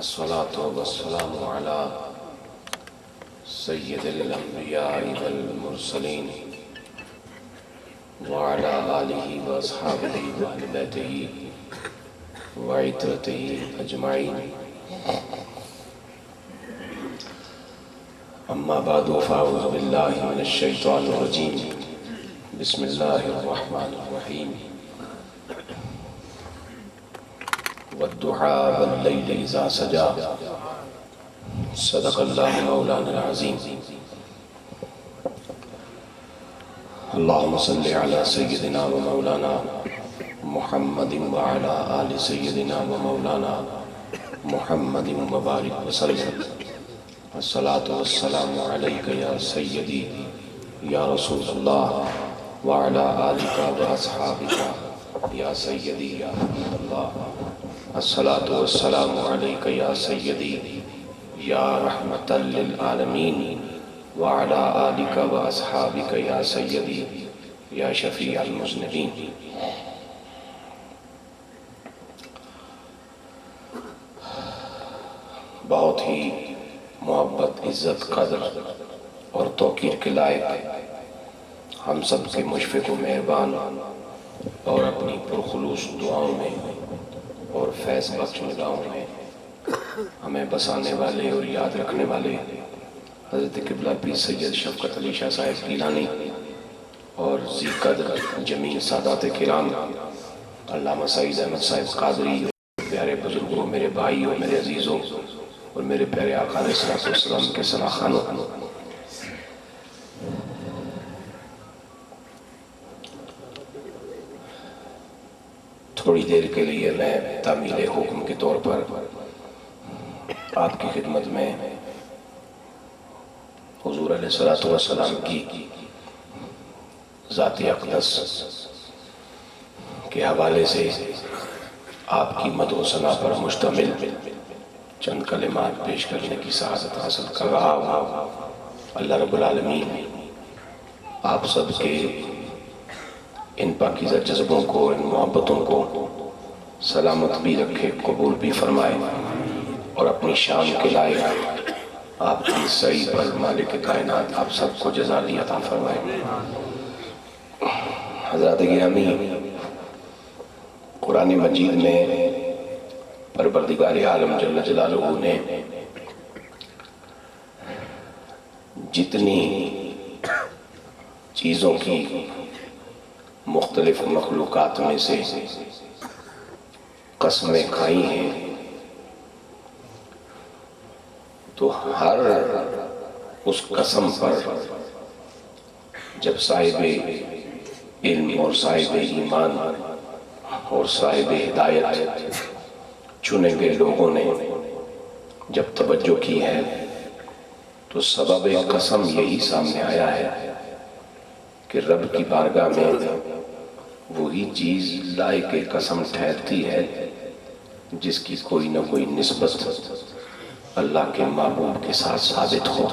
الصلاة والسلام على سيد الأنبياء والمرسلين وعلى آله وأصحابه وأهل بيته وعترته أجمعين. أما بعد فأعوذ بالله من الشيطان الرجيم. بسم الله الرحمن الرحيم. والضحى والليل إذا سجى صدق الله مولانا العظيم. اللهم صل على سيدنا ومولانا محمد وعلى آل سيدنا ومولانا محمد وبارك وسلم. الصلاة والسلام عليك يا سيدي يا رسول الله وعلى آلك وأصحابك يا سيدي يا حبيب الله. الصلاة والسلام عليك يا سيدي يا رحمة للعالمين وعلى آلك وأصحابك يا سيدي يا شفيع المذنبين. بہت ہی محبت، عزت، قدر اور توقیر کے لائق ہم سب کے مشفق و مہربان اور اپنی پرخلوص دعاؤں میں اور فیض بخش نگاہوں میں ہمیں بسانے والے اور یاد رکھنے والے حضرت قبلہ پیر سید شفقت علی شاہ صاحب گیلانی اور ذی قدر جمیع سادات کرام علامہ سعید احمد صاحب قادری، پیارے بزرگوں، میرے بھائیوں، میرے عزیزوں اور میرے پیارے آقا علیہ السلام کے سلاخانوں، تھوڑی دیر کے لیے میں تعمیل حکم کے طور پر آپ کی خدمت میں حضور علیہ السلام کی ذات اقدس کے حوالے سے آپ کی مدح و ثنا پر مشتمل چند کلمات پیش کرنے کی سعادت حاصل کر رہا ہوں۔ اللہ رب العالمین آپ سب کے ان پاکیزہ جذبوں کو، ان محبتوں کو سلامت بھی رکھے، قبول بھی فرمائے اور اپنی شان کے لائق آپ کی صحیح پر مالک کائنات آپ سب کو جزائی عطا فرمائے۔ حضرات گرامی، قرآن مجید میں پروردگار عالم جل جلالہ نے جتنی چیزوں کی مختلف مخلوقات میں سے قسمیں کھائی ہیں، تو ہر اس قسم پر جب صاحب علم اور صاحب ایمان اور صاحب ہدایت چنے گئے لوگوں نے جب توجہ کی ہے تو سبب قسم یہی سامنے آیا ہے کہ رب کی بارگاہ میں وہی چیز لائق قسم ٹھہرتی ہے جس کی کوئی نہ کوئی نسبت اللہ کے محبوب کے ساتھ ثابت ہو۔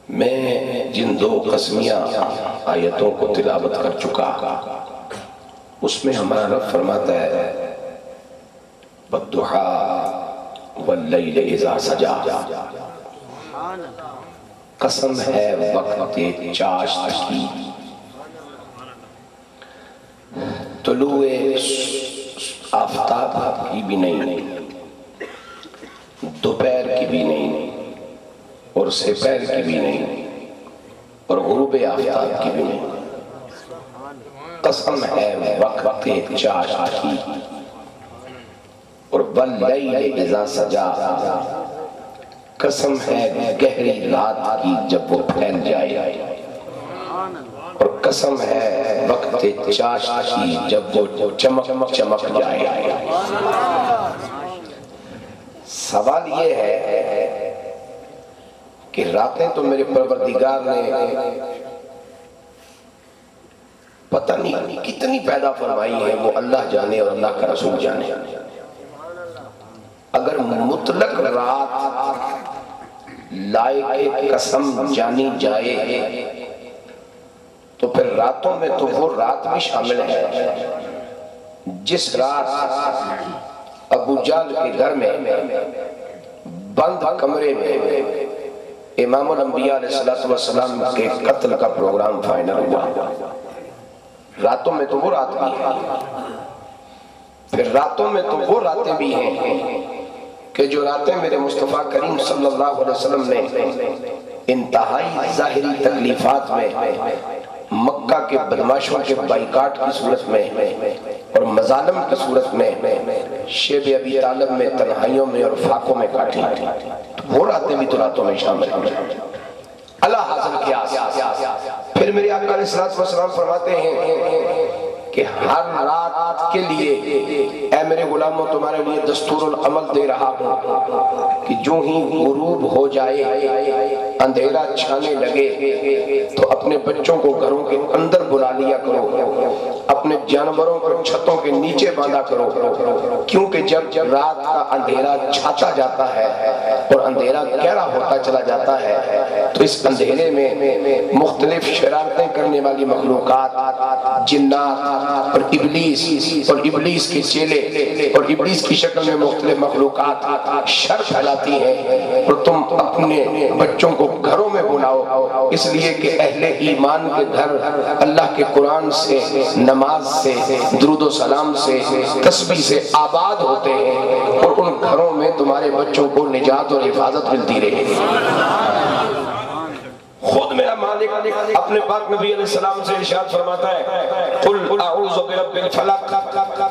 میں جن دو قسمیہ آیتوں کو تلاوت کر چکا، اس میں ہمارا رب فرماتا ہے وَالضُّحَىٰ وَاللَّيْلِ إِذَا سَجَىٰ، قسم ہے وقت چاشت کی، طلوع آفتاب کی بھی نہیں، دوپہر کی بھی نہیں اور سپہر کی بھی نہیں اور غروب آفتاب کی بھی نہیں، قسم ہے وقت چاشت کی، اور وَاللَّيْلِ إِذَا سَجَىٰ، قسم ہے گہری رات کی جب وہ پھیل جائے، اور قسم ہے وقت چاشت کی جب وہ چمک جائے۔ سوال یہ ہے کہ راتیں تو میرے پروردگار نے پتہ نہیں کتنی پیدا فرمائی ہیں، وہ اللہ جانے اور اللہ کا رسول جانے۔ اگر مطلق رات لائق قسم جانی جائے تو پھر راتوں میں تو وہ رات بھی شامل ہے جس رات ابو جہل کے گھر میں بند کمرے میں امام الانبیاء علیہ السلام کے قتل کا پروگرام فائنل ہوا، راتوں میں تو وہ رات بھی ہے، پھر راتوں میں تو وہ راتیں بھی ہیں کہ جو راتیں میرے مصطفیٰ کریم صلی اللہ علیہ وسلم نے انتہائی ظاہری تکلیفات میں، مکہ کے بدماشوں کے بائیکاٹ کی صورت میں اور مظالم کی صورت میں، شیب ابی طالب میں، تنہائیوں میں اور فاقوں میں کاٹی، وہ راتیں بھی تو راتوں میں شامل ہیں۔ اللہ حاصل کیا، پھر میرے آقا علیہ السلام فرماتے ہیں کہ ہر رات کے لیے اے میرے غلاموں تمہارے لیے دستور العمل دے رہا ہوں کہ جو ہی غروب ہو جائے، اندھیرا چھانے لگے تو اپنے بچوں کو گھروں کے اندر بلا لیا کرو، اپنے جانوروں کو چھتوں کے نیچے باندھا کرو، کیونکہ جب رات کا اندھیرا چھاتا جاتا ہے اور اندھیرا گہرا ہوتا چلا جاتا ہے تو اس اندھیرے میں مختلف شرارتیں کرنے والی مخلوقات، جنات اور ابلیس کے چیلے اور ابلیس کی شکل میں مختلف مخلوقات شر پھیلاتی ہیں، اور تم اپنے بچوں کو گھروں میں بلاؤ، اس لیے کہ اہل ایمان کے گھر اللہ کے قرآن سے، نماز سے، درود و سلام سے، تسبیح سے آباد ہوتے ہیں، اور ان گھروں میں تمہارے بچوں کو نجات اور حفاظت ملتی رہے گی۔ خود میرا مالک اپنے پاک نبی علیہ السلام سے ارشاد فرماتا ہے قل اعوذ برب الفلق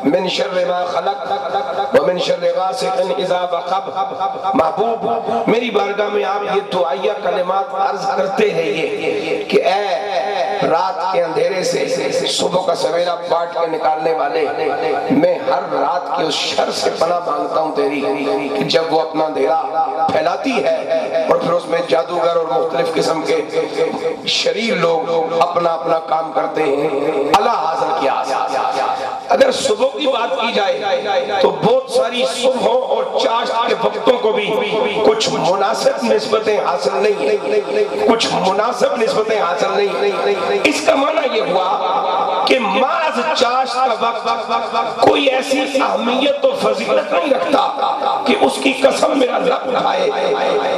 من شر ما خلق ومن شر غاسق اذا وقب۔ محبوب میری بارگاہ میں آپ یہ دعائیہ کلمات عرض کرتے رہیے کہ اے رات کے اندھیرے سے صبح کا سویرا پاٹ کے نکالنے والے، میں ہر رات کے اس شر سے پناہ مانگتا ہوں تیری کہ جب وہ اپنا اندھیرا پھیلاتی ہے اور پھر اس میں جادوگر اور مختلف قسم کے شریر لوگ اپنا اپنا کام کرتے ہیں، اللہ حاصل کیا۔ اگر صبح کی بات کی جائے تو بہت ساری صبحوں اور چاشت کے وقتوں کو بھی کچھ مناسب نسبتیں حاصل نہیں ہیں، کچھ مناسب نسبتیں حاصل نہیں۔ اس کا معنی یہ ہوا کہ محض چاشت کا وقت کوئی ایسی اہمیت و فضیلت نہیں رکھتا کہ اس کی قسم میرا رب اٹھائے،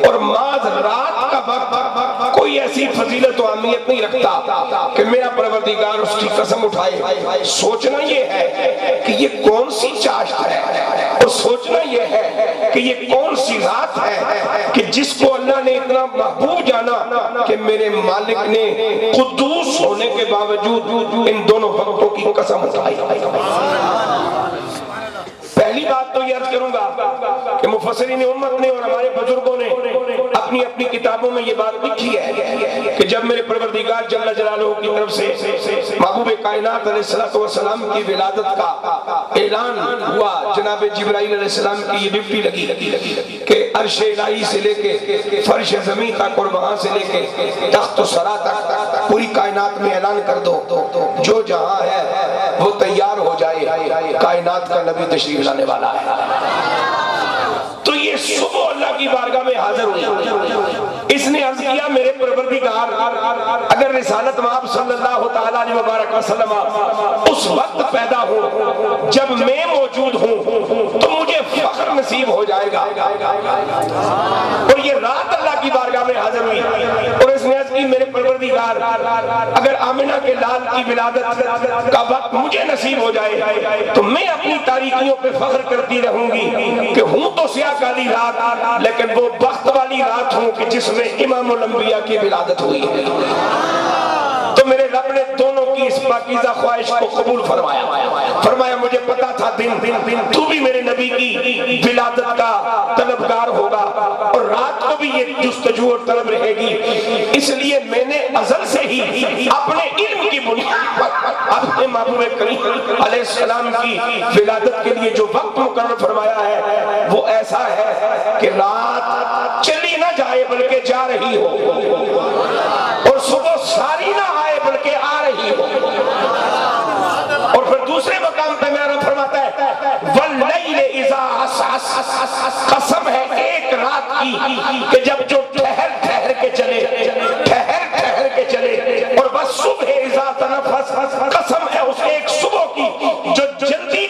اور محض رات کا وقت کوئی ایسی فضیلت و اہمیت نہیں رکھتا کہ میرا پروردگار اس کی قسم اٹھائے۔ سوچنا یہ ہے کہ یہ کون سی چاشت ہے، اور سوچنا یہ ہے کہ یہ کون سی رات ہے کہ جس کو اللہ نے اتنا محبوب جانا کہ میرے مالک نے قدوس ہونے کے باوجود ان دونوں وقتوں کی قسم اٹھائی۔ پہلی بات تو یہ عرض کروں گا کہ مفسرین امت نے اور ہمارے بزرگوں نے اپنی اپنی کتابوں میں یہ بات لکھی ہے کہ جب میرے پروردگار جل جلالہ کی طرف سے محبوب کائنات علیہ السلام کی ولادت کا اعلان ہوا، جناب جبرائیل علیہ السلام کی یہ ڈیوٹی لگی کہ عرش الہی سے لے کے فرش زمین تک اور وہاں سے لے کے تخت و سرا تک پوری کائنات میں اعلان کر دو جو جہاں ہے وہ تیار ہو جائے، کائنات کا نبی تشریف لانے والا ہے۔ تو یہ صبح اللہ کی بارگاہ میں حاضر ہوئی، اس نے عرض کیا میرے پروردگار اگر رسالت مآب صلی اللہ تعالیٰ علیہ وبارک وسلم اس وقت پیدا ہو جب میں موجود ہوں تو مجھے فخر نصیب ہو جائے گا۔ اور یہ رات اللہ کی بارگاہ میں حاضر ہوئی اور اس نے عرض کی میرے پروردگار اگر آمنہ کے لال کی ولادت کا وقت مجھے نصیب ہو جائے تو میں اپنی تاریکیوں پہ فخر کرتی رہوں گی کہ ہوں تو سیاہ کالی رات لیکن وہ بخت والی رات ہوں کہ جس میں امام الانبیاء کی ولادت ہوئی ہے۔ تو میرے رب نے دونوں کی اس پاکیزہ خواہش کو قبول فرمایا مجھے پتا تھا دن تو بھی میرے نبی کی ولادت کا طلبگار ہوگا اور رات کو بھی یہ جستجو اور طلب رہے گی، اس لیے میں نے ازل سے ہی اپنے علم کی بنیاد پر اپنے محبوب کریم علیہ السلام کی ولادت کے لیے جو وقت مقرر فرمایا ہے وہ ایسا ہے کہ رات چلی نہ جائے بلکہ جا رہی ہو اور صبح ساری نہ آئے بلکہ آ رہی ہو۔ اور پھر دوسرے مقام پہ میرا فرماتا ہے واللیل اذا عسعس، قسم ہے ایک رات کی کہ جب جو ٹھہر کے چلے اور بس صبح اذا تنفس، قسم ہے اس ایک صبح کی جو جلدی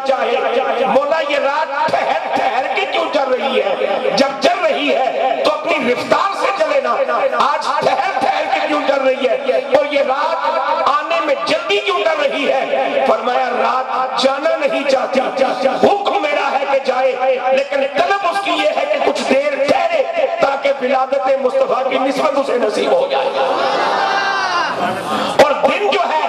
جانا چاہے مولا یہ رات ٹھہر ٹھہر کے کیوں چل رہی ہے؟ جب چل رہی ہے تو اپنی رفتار سے چلے نا. آج ٹھہر ٹھہر کے کیوں چل رہی ہے؟ اور یہ رات آنے میں جلدی کیوں کر رہی ہے؟ فرمایا رات جانا نہیں چاہتی, حکم میرا ہے کہ جائے, لیکن طلب اس کی یہ ہے کہ کچھ دیر ٹھہرے تاکہ ولادت مصطفیٰ کی نسبت اسے نصیب ہو جائے. اور دن جو ہے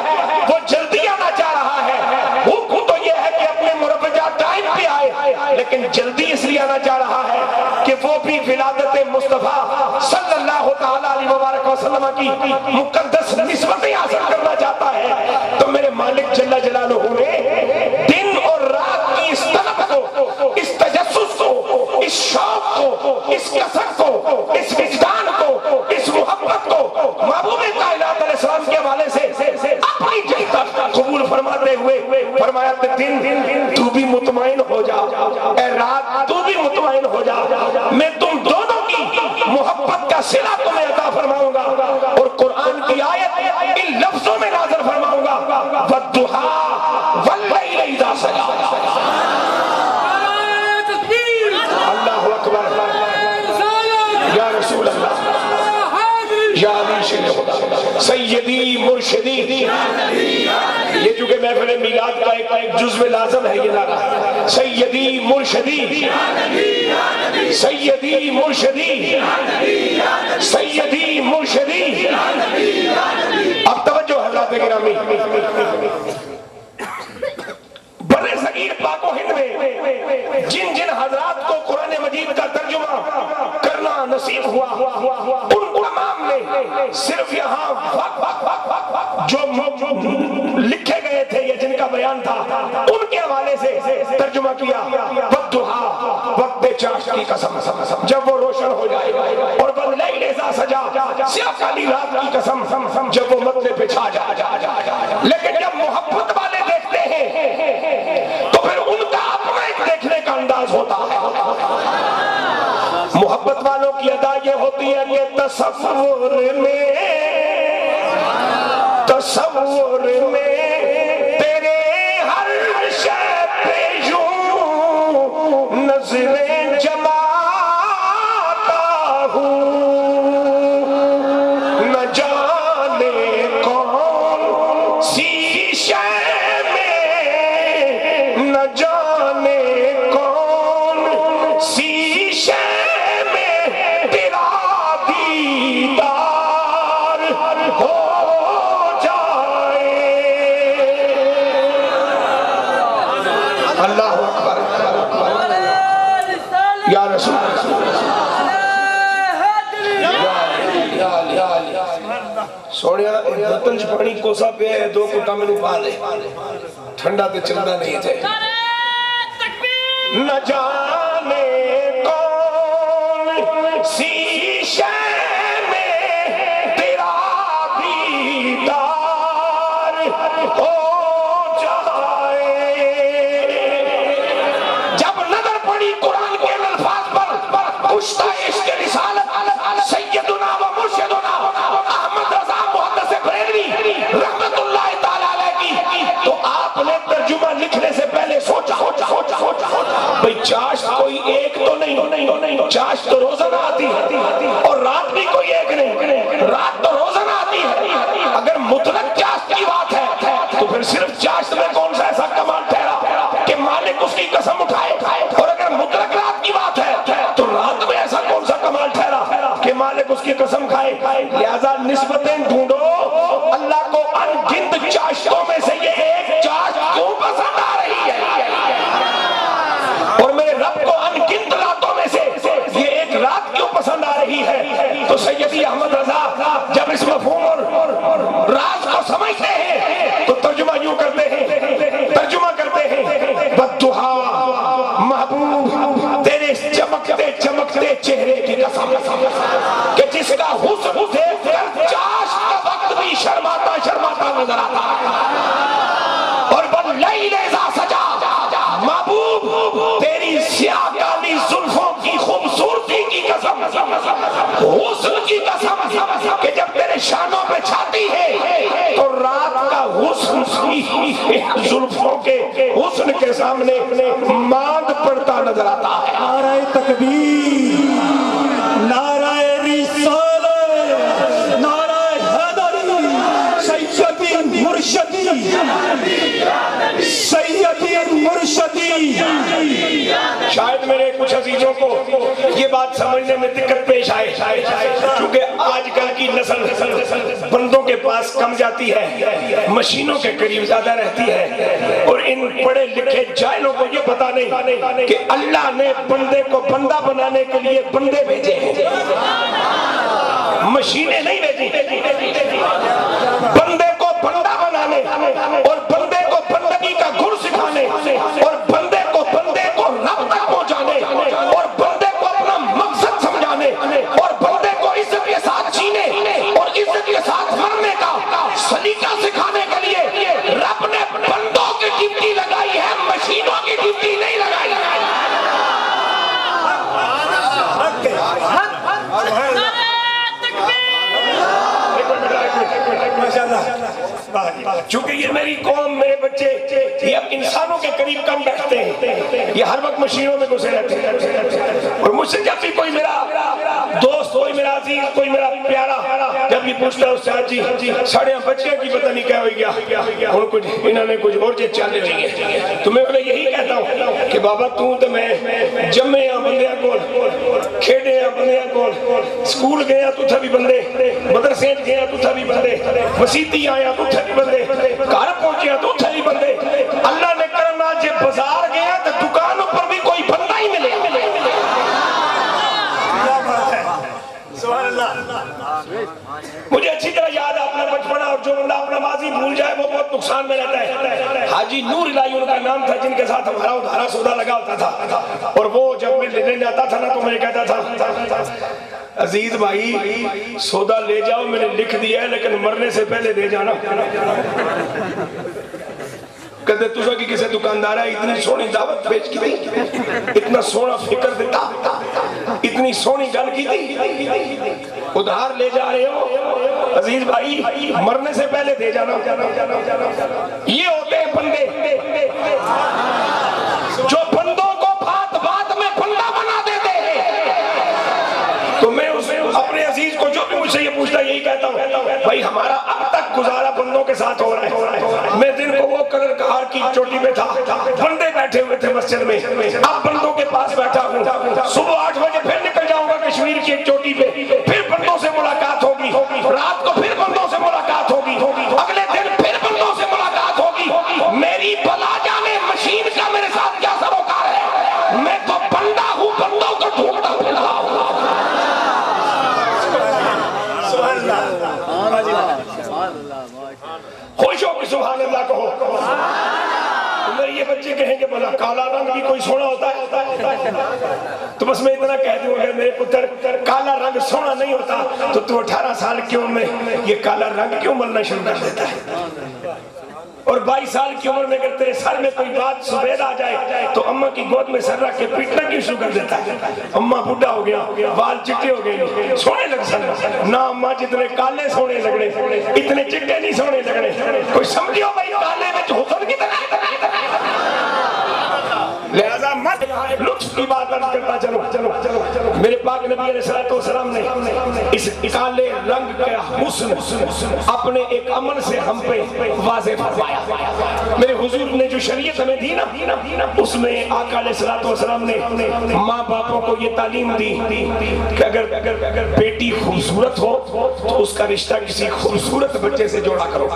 وہ جلدی آنا چاہ رہا ہے, حکم تو یہ ہے کہ اپنے مربجہ ٹائم پہ آئے, لیکن جلدی اس لیے آنا چاہ رہا ہے کہ وہ بھی ولادت مصطفیٰ صلی اللہ تعالیٰ علیہ وبارک وسلم کی مقدس نسبتیں حاصل کرنا چاہتا ہے. تو میرے مالک جل جلالہ نے دن اور رات کی اس طلب کو, اس تجسس کو, اس شوق کو, اس کثرت کو, اس وجدان کو, اس محبت کو محبوب کائنات علیہ السلام کے حوالے سے اپنی جی تک قبول فرماتے ہوئے فرمایا کہ دن تو بھی مطمئن ہو جا, اے رات تو بھی مطمئن ہو جا, میں تم دونوں کی محبت کا صلہ تمہیں عطا فرماؤں گا. اور قرآن کی آیت ان لفظوں میں نازل فرماؤں گا, وَالضُّحَىٰ وَاللَّيْلِ إِذَا سَجَىٰ. اللہ اکبر, یا رسول اللہ, یا علی شیر خدا, سیدی مرشدی. یہ چونکہ محفل میلاد کا ایک جزو لازم ہے یہ نعرہ, سیدی مرشدی, سیدی مرشدی, سیدی مرشدی. اب توجہ حضرات گرامی, بر صغیر پاک و ہند میں جن جن حضرات کو قرآن مجید کا ترجمہ کرنا نصیب ہوا ان تمام نے صرف یہاں جو لکھے گئے تھے یا جن کا بیان تھا ان کے حوالے سے ترجمہ کیا. والضحیٰ, وقت چاشت کی قسم جب وہ روشن ہو جائے, اور واللیل اذا سجا, سیاہ کالی رات کی قسم جب وہ مدلے پہ چھا جائے. لیکن جب محبت والے دیکھتے ہیں تو پھر ان کا اپنا ایک دیکھنے کا انداز ہوتا ہے. محبت والوں کی ادا یہ ہوتی ہے کہ تصور میں تیرے ہر شے پہ یوں نظریں جماتا ہوں, نہ جانے کون سی شے میں, نہ جانے کون سی شے میں تیرا دیدار ہو جائے. اللہ اکبر, یا رسول سوڑیا برتن چ پانی کوسا پہ ہے, دو کٹا میں نو پا دے, ٹھنڈا تے چلنا نہیں تھے. نہ جانے کون سی شے میں تیرا دیدار ہو جائے. جب نظر پڑی قرآن کے الفاظ پر, کشتہ عشق رسالت سیدنا و مرشدنا احمد رضا محدث بریلوی رحمت اللہ تعالیٰ علیہ کی, تو آپ نے ترجمہ لکھنے سے پہلے سوچا بھئی چاشت کوئی ایک تو نہیں, چاشت تو روزانہ آتی ہے, اور رات بھی کوئی ایک نہیں, رات تو روزانہ آتی ہے. اگر مطلق چاشت کی بات ہے تو پھر صرف چاشت میں کون سا ایسا کمال ٹھہرا کہ مالک اس کی قسم اٹھائے, اور اگر مطلق رات کی بات ہے تو رات میں ایسا کون سا کمال ٹھہرا کہ مالک اس کی قسم کھائے. لہذا نسبتیں ڈھونڈو, اللہ کو ان گنت چاشتوں میں سے یہ ایک چاشت کیوں پسند آ رہی ہے, اور میرے رب کو ان گنت راتوں میں سے یہ ایک رات کیوں پسند آ رہی ہے. تو سیدی احمد رضا جب اس مفہوم اور راز کو سمجھتے ہیں تو ترجمہ یوں کرتے ہیں, والضحیٰ, محبوب تیرے چمکتے چمکتے چہرے کی قسم کہ جس کا حسن دیکھ کر چاشت کا وقت بھی شرماتا شرماتا نظر آتا ہے. اور واللیل اذا سجا, محبوب تیری سیاہ کالی زلفوں کی خوبصورتی کی قسم غسل کی قسم کہ جب تیرے شانوں پہ چھاتی ہے تو رات کا غسل زلفوں کے غسل کے سامنے ماند پڑتا نظر آتا ہے. نعرہ تکبیر، نعرہ رسالت، نعرہ حیدری، سیدی مرشدی، سیدی مرشدی. شاید میرے کچھ عزیزوں کو یہ بات سمجھنے میں دقت پیش آئے کیونکہ آج کل کی نسل بندوں کے پاس کم جاتی ہے، مشینوں کے قریب زیادہ رہتی ہے، اور ان پڑھے لکھے جاہلوں کو یہ پتا نہیں کہ اللہ نے بندے کو بندہ بنانے کے لیے بندے بھیجے ہیں، مشینیں نہیں بھیجی. بندے کو بندہ بنانے اور بندے کو بندگی کا گن سکھانے اور بندے کو رب تک پہنچانے اور بندے کو اپنا مقصد سمجھانے اور بندے کو عزت کے ساتھ جینے اور عزت کے ساتھ مرنے کا سلیقہ سکھانے کے لیے رب نے بندوں کی ڈیوٹی لگائی ہے، مشینوں کی ڈیوٹی نہیں لگائی. چونکہ یہ میری قوم، میرے بچے یہ اب انسانوں کے قریب کم بیٹھتے ہیں، یہ ہر وقت مشینوں میں گھسے رہتے ہیں. اور مجھ سے جب بھی کوئی میرا دوست، کوئی میرا عزیز، کوئی میرا پیارا جب بھی پوچھتا ہے استاد جی ساڑھے بچے کی پتہ نہیں کیا ہوئی گیا اور کچھ انہوں نے کچھ اور چیز چالے ہوئی ہے، تو میں انہیں یہی کہتا ہوں کہ بابا تو میں جمے ہاں بندیاں کول، کھیڈے ہاں بندیاں کول، سکول گئے ہاں تو تھا بھی بندے، مدرسے گئے ہاں تو تھا بھی بندے، مسیتی آیا تو تھا بھی بندے، گھر پہنچے تو تھا بھی بندے. اللہ نے کرنا جے بازار گیا تو دکانوں پر بھی کوئی بندہ ہی ملے. مجھے اچھی طرح یاد ہے اپنا بچپنا، اور جو بندہ اپنا ماضی بھول جائے وہ بہت نقصان میں رہتا ہے. حاجی نور الہی ان کا نام تھا، جن کے ساتھ ہمارا ادھارا سودا لگا ہوتا تھا، اور وہ جب میں لینے جاتا تھا نا تو میں کہتا تھا عزیز بھائی سودا لے جاؤ، میں نے لکھ دیا ہے لیکن مرنے سے پہلے دے جانا. کہتے تجھا کی کسی دکاندار ہے اتنی سونی دعوت بیچ کی تھی، اتنا سونا فکر دیتا، اتنی سونی گل کی تھی، ادھار لے جا رہے ہو عزیز بھائی مرنے سے پہلے دے جانا. یہ ہوتے ہیں بندے جو بندوں کو بات میں بندہ بنا دیتے ہیں. تو میں اپنے عزیز کو جو بھی مجھ سے یہ پوچھتا یہی کہتا ہوں بھائی ہمارا اب تک گزارا بندوں کے ساتھ ہو رہا ہے. میں دن کو وہ کلر کہار کی چوٹی پہ تھا، بندے بیٹھے ہوئے تھے مسجد میں، اب بندوں کے پاس بیٹھا ہوں. صبح 8 بجے پھر نکل جاؤں گا کشمیر کی ایک چوٹی پہ، پھر بندوں سے ملاقات ہوگی، رات کو پھر بندوں سے ملاقات ہوگی، اگلے دن پھر بندوں سے ملاقات ہوگی. میری بلا جانے مشین کا میرے ساتھ کیا سروکار ہے، میں تو بندہ ہوں، بندوں کو ڈھونڈتا ہوں. خوش ہو کہ سبحان اللہ کہو. میرے یہ بچے کہیں کہ بلا کالا رنگ بھی کوئی سونا ہوتا ہے، تو بس میں اتنا کہہ دوں اگر میرے پتر کالا رنگ سونا نہیں ہوتا تو 18 سال کیوں میں یہ کالا رنگ کیوں ملنا شروع کر دیتا ہے، اور 22 سال کی عمر میں اگر تیرے سر میں کوئی بات سفید آ جائے تو اماں کی گود میں سر رکھ کے پیٹنا کیوں شروع کر دیتا ہے. اماں بڈھا ہو گیا، بال چٹے ہو گئے، سونے لگ سکتا نہ اماں جتنے کالے سونے لگنے اتنے چٹے نہیں سونے لگنے. کوئی سمجھو بھائی کالے میں حسن کتنا لہذا مت لطف کی بات عرض کرتا چلو میرے پاک نبی علیہ الصلوۃ والسلام نے اس کالے رنگ کا حسن اپنے ایک عمل سے ہم پہ واضح فرمایا. میرے حضور نے جو شریعت ہمیں دی نا اس میں آقا علیہ الصلوۃ والسلام نے ماں باپوں کو یہ تعلیم دی کہ اگر بیٹی خوبصورت ہو تو اس کا رشتہ کسی خوبصورت بچے سے جوڑا کرو،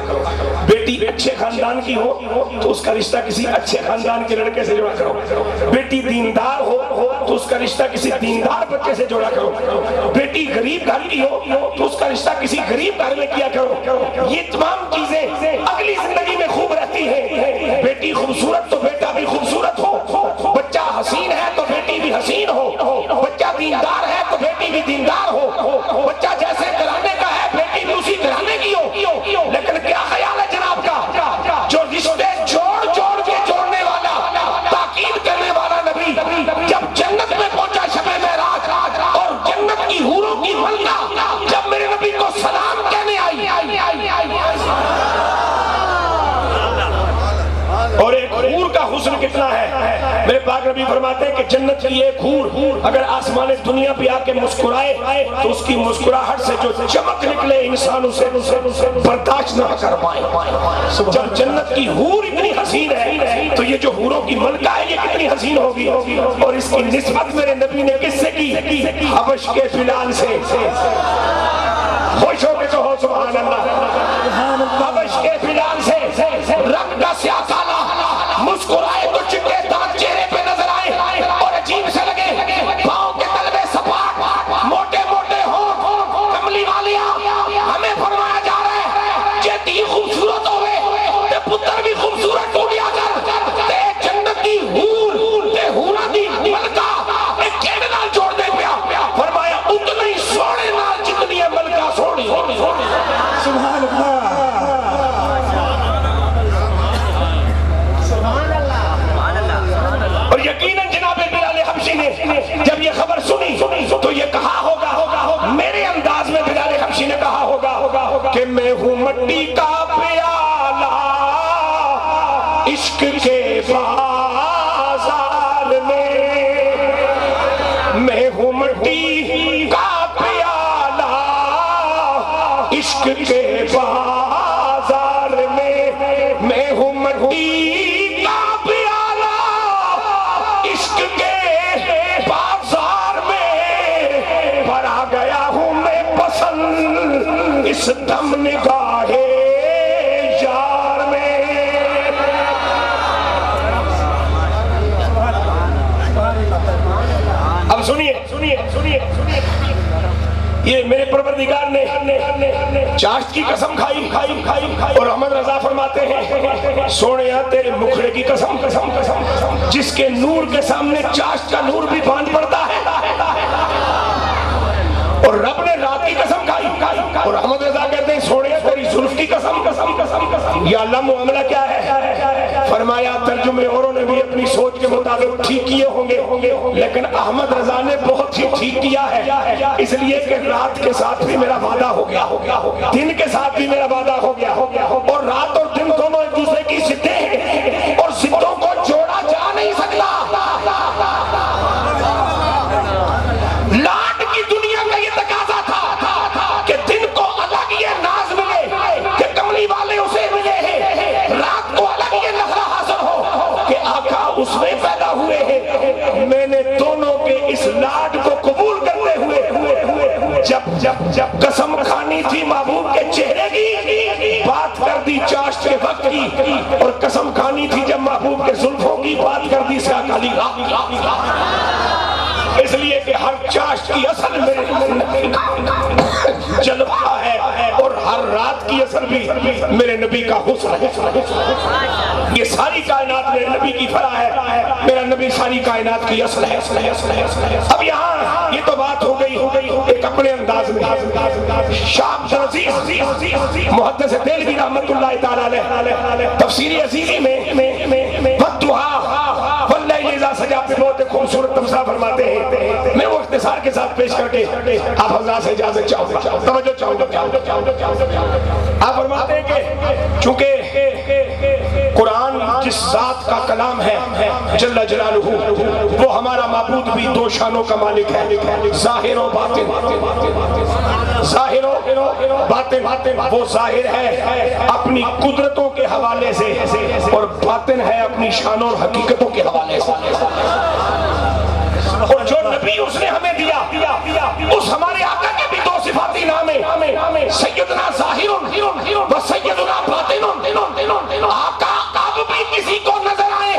بیٹی اچھے خاندان کی ہو تو اس کا رشتہ کسی اچھے خاندان کے لڑکے سے جوڑا کرو، بیٹی دیندار ہو تو اس کا رشتہ کسی دیندار بچے سے جوڑا کرو، بیٹی غریب گھر کی ہو تو اس کا رشتہ کسی غریب گھر میں کیا کرو. یہ تمام چیزیں اگلی زندگی میں خوب رہتی ہیں. بیٹی خوبصورت تو بیٹا بھی خوبصورت ہو، بچہ حسین ہے تو بیٹی بھی حسین ہو، بچہ دیندار ہے تو بیٹی بھی دیندار ہو، بچہ جیسے گھرانے کا ہے بیٹی بھی اسی گھرانے کی ہو. لیکن کیا خیال ہے جناب کا جو رشتے جوڑ کے جوڑنے والا تاکید کرنے والا نبی جب جنت میں پہنچا شب معراج اور جنت کی حوروں کی ایک حور کا حسن کتنا ہے. میرے پاک نبی فرماتے ہیں کہ جنت کی ایک حور اگر آسمان دنیا پہ آ کے مسکرائے تو اس کی مسکراہٹ سے جو چمک نکلے انسان اسے برداشت نہ کر پائے. جب جنت کی حور اتنی حسین ہے تو یہ جو حوروں کی ملکہ ہے یہ کتنی حسین ہوگی. اور اس کی نسبت میرے نبی نے کس سے کی؟ حبش کے بلال سے. خوش ہو کے کہو سبحان اللہ. حبش کے بلال سے رنگ کا سیاہ کالا مسکرائے تو چٹے دانت چہرے پہ نظر آئے اور عجیب سے لگے. پاؤں کے تلوے سپاٹ موٹے موٹے ہوں کملی والیاں. ہمیں فرمایا جا رہا ہے جیتی خوبصورت ہوئے تے پتر بھی خوبصورت ٹوٹیا کر تے جنت کی حور تے حورا دی ملکہ ایک کیڑے نال جوڑ دے پیا. فرمایا اتنا ہی سونے نال جتنی ہے ملکہ سونی. سبحان اللہ. اور یقیناً جناب بلال حبشی نے جب یہ خبر سنی تو یہ کہا ہوگا میرے انداز میں بلال حبشی نے کہا ہوگا کہ میں ہوں مٹی کا پیالہ عشق کے بازار میں. میں ہوں مٹی کا پیالہ عشق کے بازار میں. میں ہوں مٹی کا پیالہ عشق کے بازار میں. پر آ گیا ہوں میں پسند اس دم نگاہ یار میں. اب سنیے یہ میرے پروردگار نے چاشت کی قسم کھائی اور احمد رضا فرماتے ہیں سونیا تیرے مکھڑے کی قسم جس کے نور کے سامنے چاشت کا نور بھی باندھ پڑتا ہے. اور رب نے رات کی قسم کھائی اور احمد رضا کہتے ہیں سونیا تیری زلف کی قسم. یا اللہ معاملہ کیا ہے؟ فرمایا ترجمے اوروں نے بھی اپنی سوچ کے مطابق ٹھیک کیے ہوں گے لیکن احمد رضا نے بہت ہی ٹھیک کیا ہے. اس لیے کہ رات کے ساتھ بھی میرا وعدہ ہو گیا دن کے ساتھ بھی میرا وعدہ ہو گیا اور رات اور دن دونوں ایک دوسرے کی ضدیں ہیں اور ضدوں کو جوڑا جا نہیں سکتا. لاڈ کی دنیا کا یہ تقاضا تھا کہ دن کو الگ یہ ناز ملے کہ کملی والے اسے ملے ہیں. رات کو الگ یہ نظرہ حاصل ہو کہ آقا اس میں پیدا ہوئے ہیں. میں نے دونوں کے اس لاڈ کو قبول کرتے ہوئے جب قسم کھانی تھی محبوب کے چہرے کی بات کر دی چاشت کے وقت کی اور قسم کھانی تھی جب محبوب کے زلفوں کی بات کر دی سیاہ کالی اس لیے کہ ہر چاشت کی اصل میں جلوہ ہے اور ہر رات کی اصل بھی میرے نبی کا حسن ہے. یہ ساری کائنات میرے نبی کی فرا ہے. میرا نبی ساری کائنات کی اصل ہے. اب یہاں یہ تو بات ہو گئی ایک اپنے انداز میں. شاہ عبد العزیز محدث دہلوی رحمۃ اللہ تعالی علیہ تفسیر عزیزی میں والضحیٰ واللیل اذا سجا پہ بہت خوبصورت تفسیر فرماتے ہیں. میں وہ اختصار کے ساتھ پیش کر کے آپ حضرات سے اجازت چاہوں توجہ چاہوں. آپ فرماتے ہیں کہ چونکہ قرآن جس ذات کا کلام ہے جل جلالہ وہ ہمارا معبود بھی دو شانوں کا مالک ہے ظاہر و باطن. ظاہر و باطن وہ ظاہر ہے اپنی قدرتوں کے حوالے سے اور باطن ہے اپنی شانوں اور حقیقتوں کے حوالے سے. اور جو نبی اس نے ہمیں دیا اس ہمارے آقا کے بھی دو صفاتی نام ہیں سیدنا ظاہر و سیدنا باطن. آقا اب بھی کسی کو نظر آئے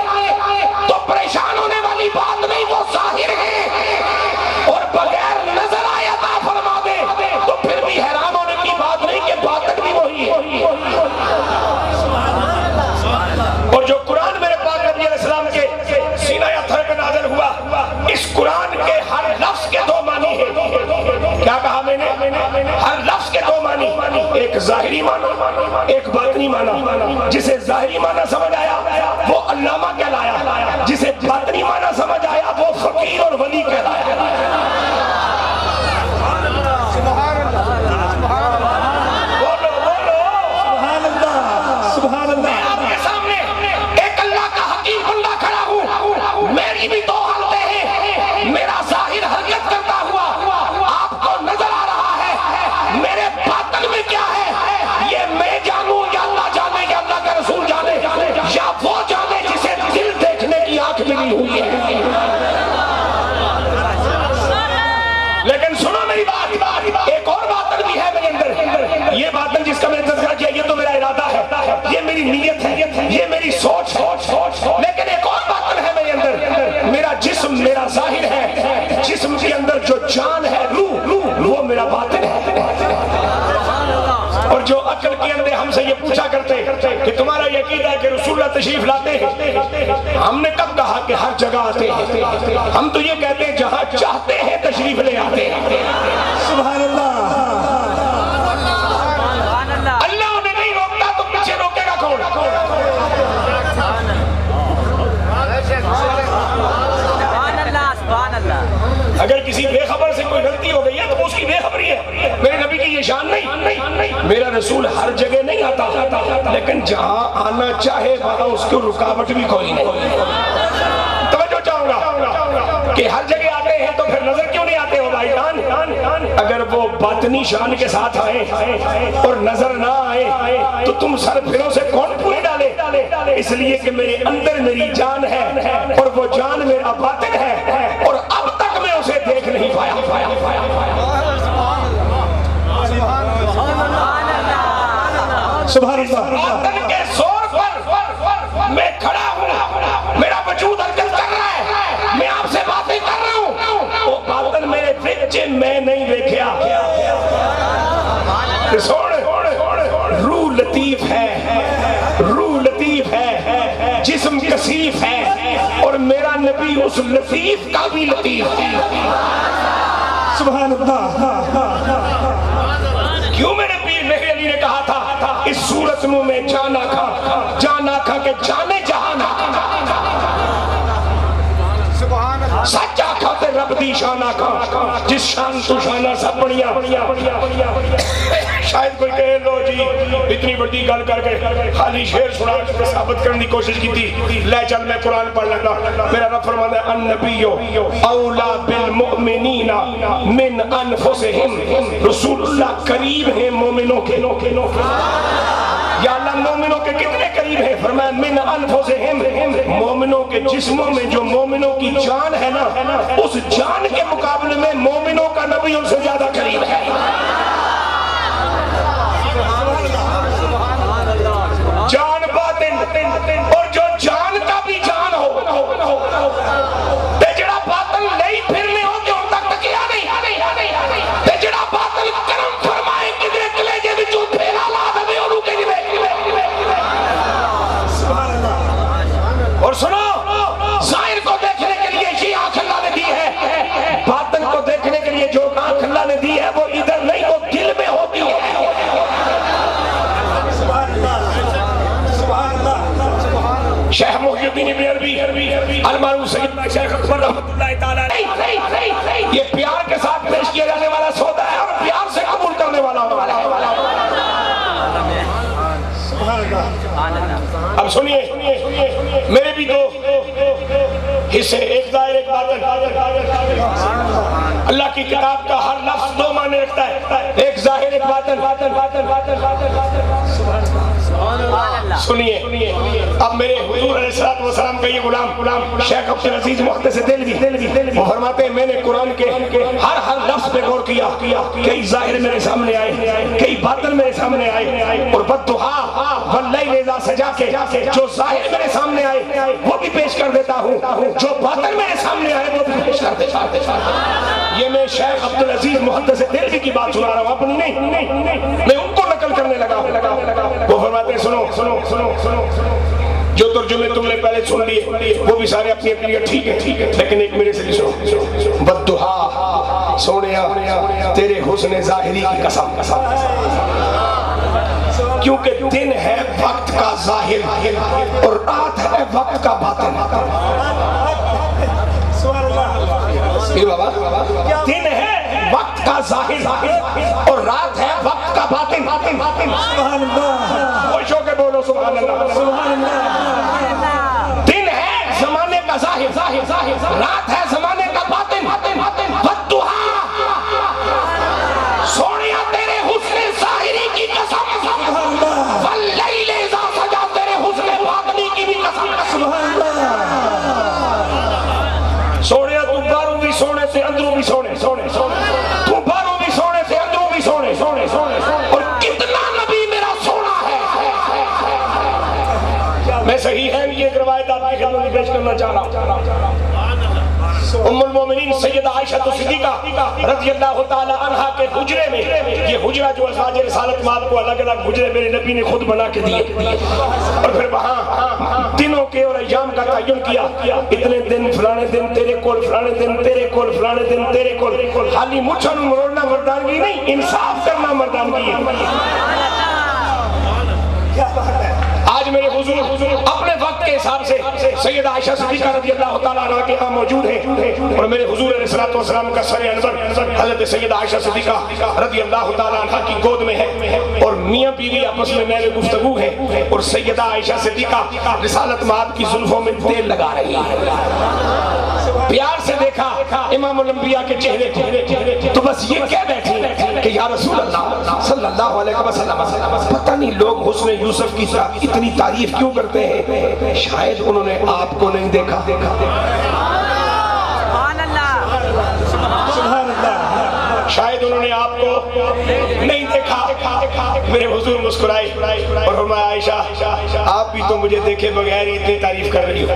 تو پریشان ہونے والی بات نہیں وہ ظاہر ہے اور بغیر نظر آئے عطا فرما دے تو پھر بھی حیران ہونے کی بات نہیں کہ باطن بھی وہی ہے. اور جو قرآن میرے پاک نبی علیہ السلام کے سینہ اطہر پہ نازل ہوا اس قرآن کے ہر لفظ کے دو معنی ہیں. کیا کہا میں نے؟ ہر لفظ کے دو معنی ایک ظاہری معنی ایک باطنی معنی. جسے ظاہری معنی سمجھ آیا وہ علامہ کہلایا جسے باطنی معنی سمجھ آیا وہ فقیر اور ولی کہلایا. سبحان اللہ. میں آپ کے سامنے ایک اللہ کا میری نیت ہے، یہ میری سوچ ہے، لیکن ایک اور باطن ہے میرے اندر، میرا جسم میرا ظاہر ہے، جسم کے اندر جو جان ہے، روح، وہ میرا باطن ہے۔ اور جو عقل کے اندر ہم سے یہ پوچھا کرتے کہ تمہارا یہ عقیدہ ہے کہ رسول اللہ تشریف لاتے ہیں، ہم نے کب کہا کہ ہر جگہ آتے ہیں؟ ہم تو یہ کہتے ہیں جہاں چاہتے ہیں تشریف لے آتے ہیں۔ سبحان اللہ۔ اللہ انہیں نہیں روکتا تو پیچھے روکے گا کون؟ اگر کسی بے خبر سے کوئی غلطی ہو گئی ہے تو اس کی بے خبری ہے، میرے نبی کی یہ شان نہیں۔ میرا رسول ہر جگہ نہیں آتا، لیکن جہاں آنا چاہے وہاں اس کو رکاوٹ بھی کوئی نہیں۔ توجہ چاہوں گا کہ ہر جگہ آتے ہیں تو پھر نظر کیوں نہیں آتے ہو بھائی جان؟ اگر وہ باطنی شان کے ساتھ آئے اور نظر نہ آئے تو تم سر پھروں سے کون پوری ڈالے؟ اس لیے کہ میرے اندر میری جان ہے اور وہ جان میرا باطن ہے، اور اب تک میں اسے دیکھ نہیں پایا۔ سبحان اللہ۔ باطن کے زور پر میں کھڑا ہوں، میرا وجود ہلچل کر رہا ہے، میں آپ سے باتیں کر رہا ہوں، وہ باطن میرے وچ میں نہیں دیکھیا۔ روح لطیف ہے، روح لطیف ہے، جسم کثیف ہے، اور میرا نبی اس لطیف کا بھی لطیف ہے۔ سبحان اللہ۔ کیوں میرے پیر مہر علی نے کہا تھا اس صورت میں جانا کھا کہ جانے جہانا سچا کھاتے رب دی شانہ کھا، جس شان تو شانہ سب بڑھیا۔ شاید کوئی کہے لو جی اتنی بڑی گل کر کے خالی شعر سنا کے ثابت کرنے کی کوشش کی تھی، لے چل میں قرآن پڑھ لینا۔ میرا رب فرماتا ہے النبی اولا بالمؤمنین من انفسہم، رسول اللہ قریب ہیں مومنوں کے۔ یا اللہ مومنوں کے کتنے قریب ہیں؟ فرمایا من انفسہم، مومنوں کے جسموں میں جو مومنوں کی جان ہے نا، اس جان کے مقابلے میں مومنوں کا نبی ان سے زیادہ قریب ہے۔ جان باطن، اور جو جان کا بھی جان ہو، تے جڑا باطن نہیں پھرنے ہو کہ ان تک تکیا نہیں، تے جڑا باطن کرم فرمائے کدھر کلیجے وچوں پھیرا لا دے انہوں کے جوے۔ اور سنو، ظاہر کو دیکھنے کے لیے یہ آنکھ اللہ نے دی ہے، باطن کو دیکھنے کے لیے جو آنکھ اللہ نے دی ہے وہ ادھر نہیں، وہ دل میں ہوتی ہے۔ شیخ محی الدین ابن عربی المعروف سیدنا شیخ اکبر رحمۃ اللہ تعالیٰ علیہ، یہ پیار کے ساتھ پیش کیا جانے والا سودا ہے اور پیار سے قبول کرنے والا ہونے والا ہے۔ اب سنیے میرے بھی دو حصے، ایک ظاہر ایک باطن۔ اللہ کی کتاب کا ہر لفظ دو معنی رکھتا ہے، ایک ظاہر ایک باطن۔ سنیے اب میرے حضور علیہ السلام کا یہ غلام شیخ عبدالعزیز محدث دہلوی وہ فرماتے ہیں میں نے قرآن کے ہر لفظ پہ غور کیا، کئی ظاہر میرے سامنے آئے، کئی باطن میرے سامنے آئے، اور بددعا واللیل اذا سجا کے جو ظاہر میرے سامنے آئے وہ بھی پیش کر دیتا ہوں، جو باطن میرے سامنے آئے وہ بھی پیش کر دیتا ہوں۔ یہ میں شیخ عبدالعزیز محدث دہلوی کی بات سنا رہا ہوں، اپنی نہیں، میں ان کو نقل کرنے لگا۔ وہ فرماتے ہیں سنو، جو ترجمے تم نے پہلے سن لیے وہ بھی سارے اپنی اپنی ٹھیک ہے، لیکن ایک میرے سے بھی سنو۔ بددعا سونیا تیرے حسن ظاہری کی قسم، کیونکہ دن ہے وقت کا ظاہر اور رات ہے وقت کا باطن۔ دن ہے وقت کا ظاہر اور رات ہے وقت کا باطن۔ سبحان اللہ، خوش ہو کے بولو سبحان اللہ۔ سبحان اللہ۔ دن ہے زمانے کا ظاہر، رات ہے زمانے کا باطن۔ بددعا سونیا تیرے حسن ظاہری کی قسم، واللیل اذا سجا تیرے حسن باطنی کی بھی قسم۔ سبحان اللہ۔ سونیا تو باہروں بھی سونے سے اندروں بھی سونے، تو باہروں بھی سونے سے اندروں بھی سونے، اور کتنا نبی میرا سونا ہے، روایت آپ کی خدمت میں پیش کرنا چاہ رہا ہوں۔ ام المومنین سیدہ عائشہ صدیقہ رضی اللہ تعالی عنہا کے حجرے میں، یہ حجرہ جو ازواج رسالت مال کو الگ الگ حجرے میرے نبی نے خود بنا کے دیے، اور پھر وہاں دنوں کے اور ایام کا تعین کیا، اتنے دن فلانے دن تیرے کول، فلانے دن تیرے کول، فلانے دن تیرے کول۔ خالی مچھن مروڑنا مردانگی نہیں، انصاف کرنا مردانگی ہے۔ آج میرے حضور اپنے وقت کے حساب سے سیدہ عائشہ صدیقہ رضی اللہ تعالیٰ عنہ کے ہاں موجود ہیں، اور میرے حضور علیہ السلام کا سر انور حضرت سیدہ عائشہ صدیقہ رضی اللہ تعالیٰ عنہ کی گود میں ہے، اور میاں بیوی آپس میں میل گفتگو ہے، اور سیدہ عائشہ صدیقہ رسالت مآب کی زلفوں میں تیل لگا رہی ہے۔ پیار سے دیکھا امام الانبیاء کے چہرے تو بس یہ کہہ بیٹھی کہ یا رسول اللہ صلی اللہ علیہ وسلم، پتہ نہیں لوگ حسن یوسف کی اتنی تعریف کیوں کرتے ہیں، شاید انہوں نے آپ کو نہیں دیکھا۔ شاید انہوں نے آپ کو نہیں دیکھا۔ میرے حضور مسکرائے اور فرمایا عائشہ آپ بھی تو مجھے دیکھے بغیر ہی اتنی تعریف کر رہی ہو،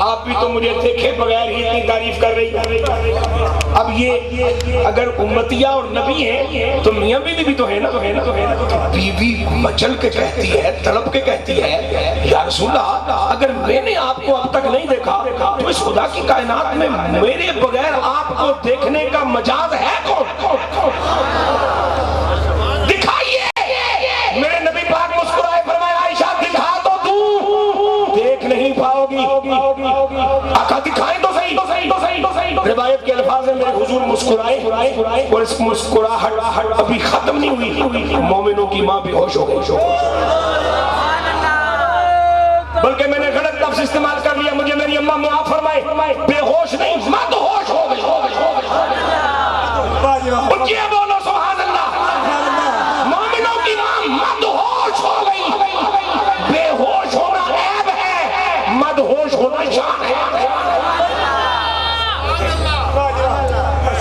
آپ بھی تو مجھے دیکھے بغیر ہی اتنی تعریف کر رہی۔ اب یہ اگر امتیہ اور نبی ہیں تو میاں بیوی بھی تو ہے نا۔ بیوی مچل کے کہتی ہے، تڑپ کے کہتی ہے یا رسول اللہ اگر میں نے آپ کو اب تک نہیں دیکھا تو اس خدا کی کائنات میں میرے بغیر آپ کو دیکھنے کا مجاز ہے کون؟ دکھائیے۔ میرے نبی پاک مسکرائے فرمایا عائشہ دکھا تو دوں، دیکھ نہیں پاؤ گی، آقا دکھائیں تو صحیح۔ روایت کے الفاظ میں میرے حضور مسکرائے اور اس مسکراہٹ ابھی ختم نہیں ہوئی، مومنوں کی ماں بے ہوش ہو گئی، بلکہ میں نے غلط لفظ استعمال کر لیا، مجھے میری اماں معاف فرمائے، بے ہوش نہیں مد ہوش ہو گئی۔ اونچیے بولو سبحان اللہ، مومنوں کی ماں مد ہوش ہو گئی۔ بے ہوش ہونا عیب ہے، مد ہوش ہونا شان ہے۔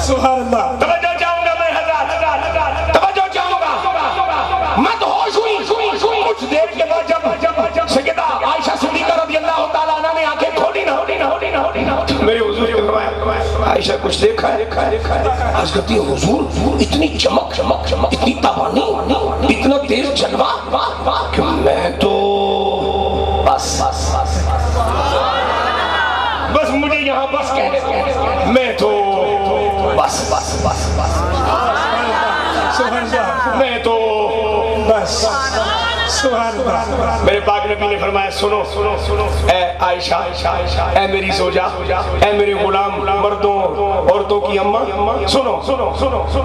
سبحان اللہ۔ توجہ چاہوں گا میں حضرات، توجہ چاہوں گا۔ مد ہوش ہوئی کچھ دیر کے بعد جب سیدہ عائشہ صدیقہ رضی اللہ تعالیٰ عنہ نے آنکھیں کھولی نا، میرے حضور نے فرمایا عائشہ کچھ دیکھا ہے؟ آج کہتی ہے حضور اتنی چمک، اتنی تابانی، اتنا تیز جلوہ کہ میں تو بس مجھے یہاں بس کہنے دیں، میں تو بس میں تو بس۔ میرے پاک نبی نے فرمایا سنو اے عائشہ، اے میری زوجہ، اے میرے غلام مردوں عورتوں کی اماں، سنو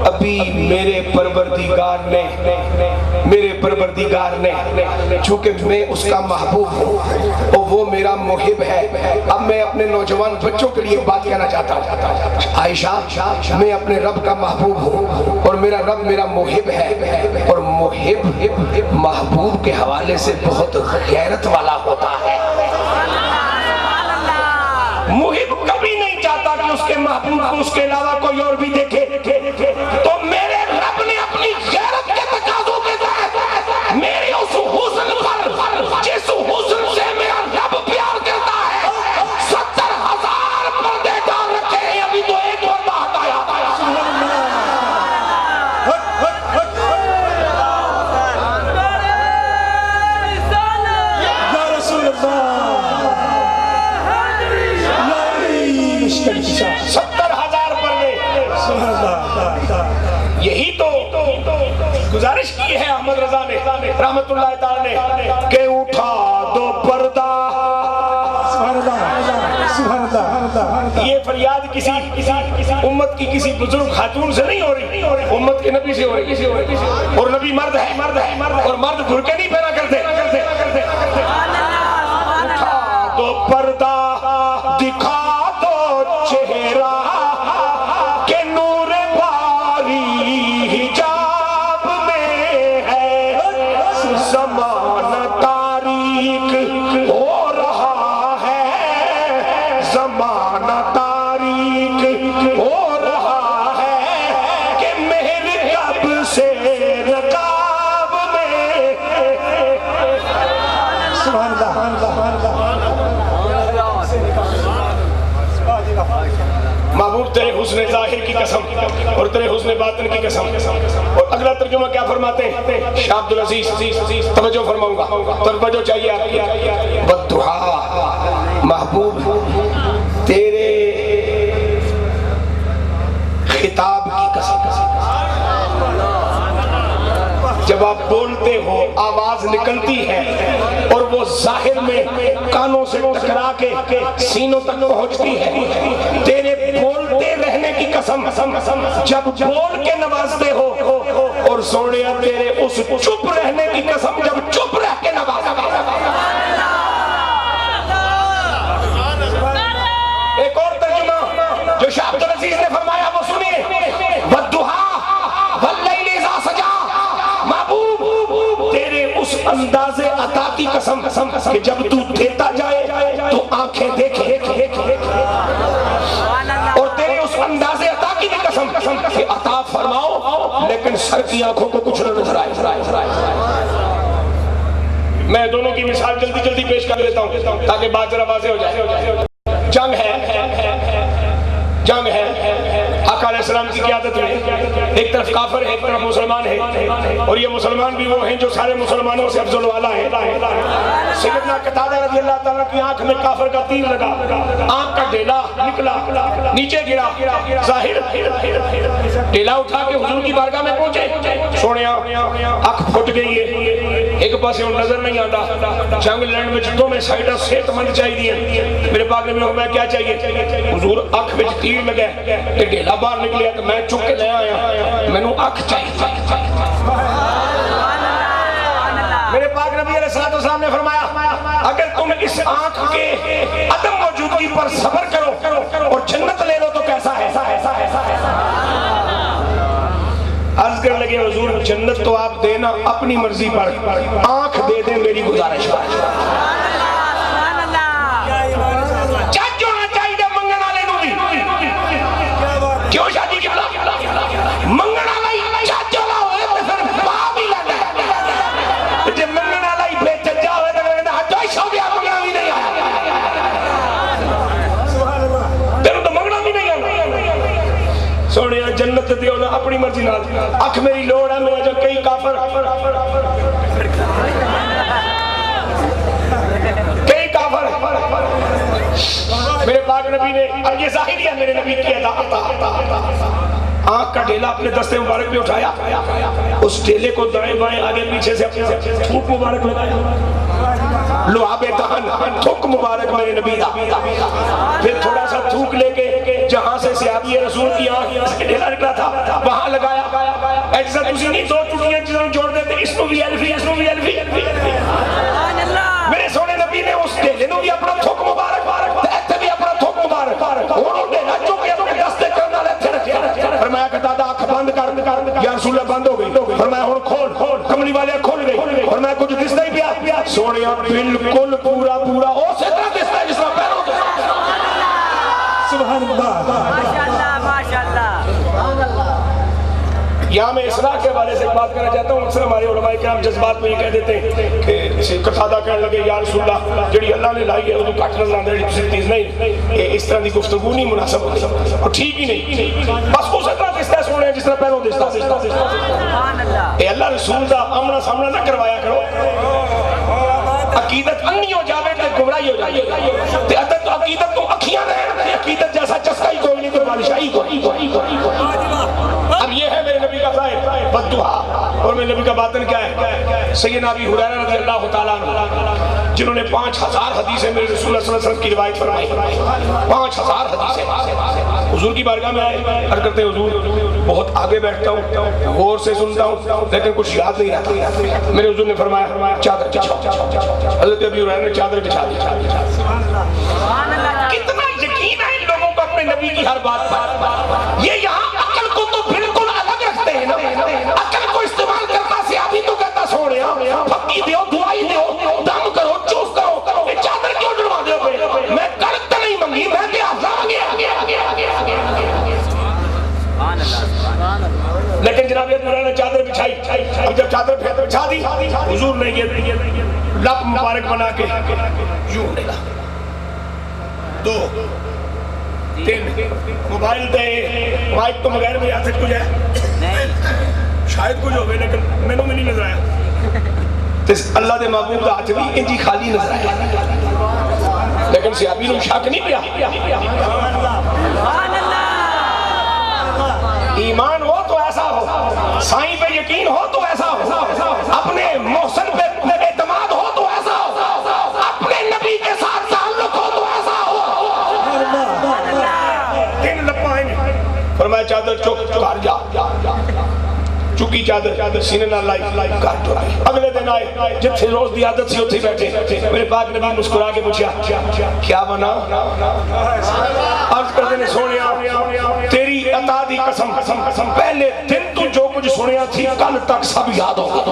ابھی میرے پروردگار نے چونکہ میں اس کا محبوب ہوں اور وہ میرا محب ہے، اب میں اپنے نوجوان بچوں کے لیے بات کہنا چاہتا ہوں عائشہ میں اپنے رب کا محبوب ہوں اور میرا رب میرا محب ہے، اور محب محبوب کے حوالے سے بہت غیرت والا ہوتا ہے۔ محب کبھی نہیں چاہتا کہ اس کے محبوب کو اس کے علاوہ کوئی اور بھی دیکھے، تو میرے رب نے اپنی غیرت کے تقاضوں کے تحت میرے اس حسن پر، جس حسن سے میرا رب پیار کرتا ہے، 70,000 پردے ڈال رکھے ہیں، ابھی تو ایک پردہ ہٹایا۔ یہی تو گزارش کی ہے احمد رضا نے رحمت اللہ تعالی نے کہ اٹھا دو پردہ۔ یہ فریاد کسی امت کی کسی بزرگ خاتون سے نہیں ہو رہی، امت کے نبی سے ہو رہی، اور نبی مرد ہے اور مرد برقع نہیں پہنا کرتے۔ اٹھا دو پردہ، دکھا دو چہرہ، کہ نور باری حجاب میں ہے، زمانہ تاریک ہو رہا ہے، زمانہ تاریک ہو رہا ہے، کہ مہر کب سے رکاب میں سبحان محبوب تیرے حسن ظاہر کی قسم اور تیرے حسن باطن کی قسم. اور اگلا ترجمہ کیا فرماتے ہیں شاہ عبدالعزیز؟ توجہ فرماؤں گا، توجہ چاہیے آپ کی. والضحیٰ، محبوب تیرے خطاب کی قسم. جب آپ بولتے ہو آواز نکلتی ہے اور وہ ظاہر میں کانوں سے ٹکرا کے سینوں تک پہنچتی ہے. تیرے بولتے رہنے کی قسم، جب بول کے نوازتے ہو. اور سونیا تیرے اس چپ رہنے کی قسم جب چپ رہ کے نوازتے ہو. ایک اور ترجمہ جو شاہ عبدالعزیز نے فرمایا وہ سنیے. والضحیٰ واللیل اذا سجا، محبوب تیرے اس انداز عطا کی قسم کہ جب تو دیتا جائے تو آنکھیں دیکھے. اور تیرے اس انداز عطا کی بھی قسم کہ عطا فرماؤ لیکن سر کی آنکھوں کو کچھ نہ نظر آئے. میں دونوں کی مثال جلدی جلدی پیش کر دیتا ہوں تاکہ بات ذرا واضح ہو جائے. جنگ ہے آقا علیہ السلام کی قیادت میں. ایک طرف کافر ہے، ایک طرف مسلمان ہے. اور یہ مسلمان بھی وہ ہیں جو سارے مسلمانوں سے افضل والا ہے. سیدنا قتادہ رضی اللہ تعالیٰ کی آنکھ میں کافر کا تیر لگا، آنکھ کا ڈیلا نکلا، نیچے گرا. ظاہر ڈیلا اٹھا کے حضور کی بارگاہ میں پہنچے. سونیا آنکھ پھٹ گئی ہے، ایک پاسے ان نظر نہیں آتا. جنگ لڑن میں جدوں میں سائیڈہ صحت مند چاہیے. میرے پاک نے میں کیا چاہیے؟ حضور آنکھ میں تیر لگا کہ ڈیلا باہر نکلیا تو میں چک کے لے آیا، میں نے آنکھ چاہیے. میرے پاک نبی علیہ السلام نے فرمایا اگر تم اس آنکھ کے عدم موجودگی پر صبر کرو اور جنت لے لو تو کیسا ہے؟ عرض کرنے لگے حضور جنت تو آپ دینا اپنی مرضی پر، آنکھ دے دیں میری گزارش پر. کیوں شادی کی منگنا لائی چاچو لا ہوئے تو پھر باپ ہی لگا ہے. جب منگنا لائی بے چچا ہوئے تو کہتا ہے جو شو بیا منگنا بھی نہیں آیا، تیرے تو منگنا بھی نہیں آیا. سونیا جنت دیو نا اپنی مرضی نال. اکھ میری لوڑ ہے میں جو کئی کافر میرے پاک نبی نے، اور یہ ظاہری ہے میرے نبی کی عطا. آنکھ کا ڈیلا اپنے دستے مبارک پہ اٹھایا، اس ڈیلے کو دائیں بائیں آگے پیچھے سے تھوک مبارک لگایا. لعاب دہن تھوک مبارک میرے نبی دا. پھر تھوڑا سا تھوک لے کے جہاں سے صحابی رسول کی آنکھ سے ڈیلا نکلا تھا وہاں لگایا. ایسا تسی نہیں دو ٹوٹیاں جنہوں جوڑ دیتے اس کو بھی الفی اس کو بھی الفی. میرے سونے نبی نے اس ڈیلے نو بھی اپنا تھوک مبارک بھی اپنا تھوک مبارک انہوں ڈیلا چکے اپنے دستے کرنا لیتے رکھے. فرمایا قتادہ آنکھ بند کر. یا رسول اللہ بند ہو گئی. فرمایا ہن کھول. کملی والے کھول گئی. فرمایا کچھ دستا ہی پیا. سونیا بالکل پورا اسی طرح دستا ہے جس طرح پیروں دستا. سبحان اللہ، ماشاءاللہ ماشاءاللہ. یہاں میں اصلاح کے حوالے سے بات کرنا چاہتا ہوں. اکثر ہمارے علماء کرام جذبات میں یہ کہہ دیتے ہیں کہ قتادہ کہنے لگے یا رسول اللہ جڑی اللہ نے لائی ہے وہ کٹ نظر آندے جڑی تسی تیز نہیں. اس طرح دی گفتگو نہیں مناسب ہوتی اور ٹھیک ہی نہیں. بس اس طرح دستا ہے سونے جس طرح پہلوں دستا. اے اللہ رسول دا آمنا سامنا نہ کروایا کرو. عقیدت انی ہو جاوے تے گمراہی ہو جائے. تے عدد تو عقیدت تو اکھیاں رہے. عقیدت جیسا چسکا ہی کوئی نہیں تو بادشاہی کوئی. اب یہ ہے میرے نبی کا ظاہر بددعا اور میرے نبی کا باطن کیا ہے؟ سیدنا ابی ہریرہ رضی اللہ تعالیٰ عنہ جنہوں نے 5000 حدیثیں میرے رسول اللہ صلی اللہ علیہ وسلم کی روایت فرمائی. 5000 حدیثیں حضور کی بارگاہ میں آئے. عرض کرتے ہیں حضور بہت آگے بیٹھتا ہوں، غور سے سنتا ہوں لیکن کچھ یاد نہیں رہتا. میرے حضور نے فرمایا چادر بچھاؤ. حضرت ابی ہریرہ نے چادر بچھا دی. کتنا یقین ہے ان لوگوں کو اپنے نبی کی ہر بات پر. یہ یہاں عقل کو تو بالکل الگ رکھتے ہیں نا. عقل کو استعمال کرنا سے ابھی تو کہتا سونے پھکی دیو دعائی دیو دم کرو چوف کرو. چادر کیوں ڈروا دیو؟ میں کرتا نہیں منگی میں کیا لیکن جناب یہ نے چادر بچھائی. اب جب چادر بچھا دی حضور نے یہ لپ مبارک بنا کے یوں ملا 2 3 موبائل دے مائک تو بغیر میں یاد کچھ ہے شاید کچھ ہوئے لیکن میں نے نہیں نظر آیا اللہ دے محبوب دا ہاتھ بھی انجی خالی نظر آیا لیکن صحابی نے شک نہیں پیا ایمان ہو تو ایسا ہو سائیں پہ یقین ہو تو ایسا ہو اپنے محسن پہ اعتماد ہو تو ایسا ہو اپنے نبی کے ساتھ تعلق ہو تو ایسا ہو 3 لپا ہیں فرمایا چادر چک گھر جا چکی چادر سینے نہ لائی گھر جو آئے اگلے دن آئے جتھے روز دی عادت سی اتھے بیٹھے میرے پاک نبی مسکرا کے پوچھا کیا بنا عرض کرتے نے سونیا تیری عطا دی قسم پہلے دن تو جو کچھ سنیا تھی کل تک سب یاد ہوگا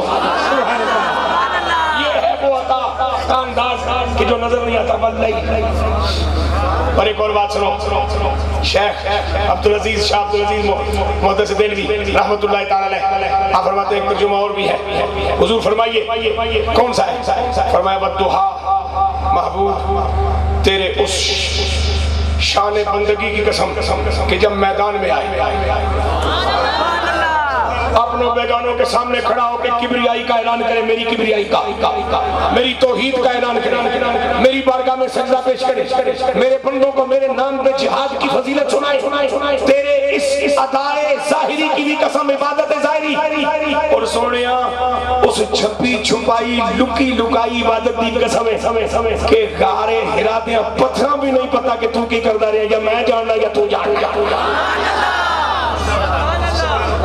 یہ ہے وہ عطا انداز کہ جو نظر نہیں آتا واللہ اور ایک اور بات سنو شیخ عبدالعزیز شاہ عبدالعزیز محدث دہلوی رحمت اللہ تعالی علیہ آپ فرماتے ہیں ایک ترجمہ اور بھی ہے حضور فرمائیے کون سا ہے فرمایا والضحیٰ محبوب تیرے اس شان بندگی کی قسم کہ جب میدان میں آئے اپنوں بیگانوں کے سامنے کھڑا ہو کے کبریائی کا اعلان کرے میری کبریائی کا میری توحید کا اعلان کرے میری بارگاہ میں سجدہ پیش کرے میرے بندوں کو میرے نام پہ جہاد کی فضیلت سنائے تیرے اس ادائے ظاہری کی بھی قسم عبادت ظاہری اور سونیا اس چھپی چھپائی لکی لکائی عبادت کی قسم ہے کہ غارے ہراتیاں پتھراں بھی نہیں پتا کہ تو کی کردہ رہے یا میں جاننا یا تو جاننا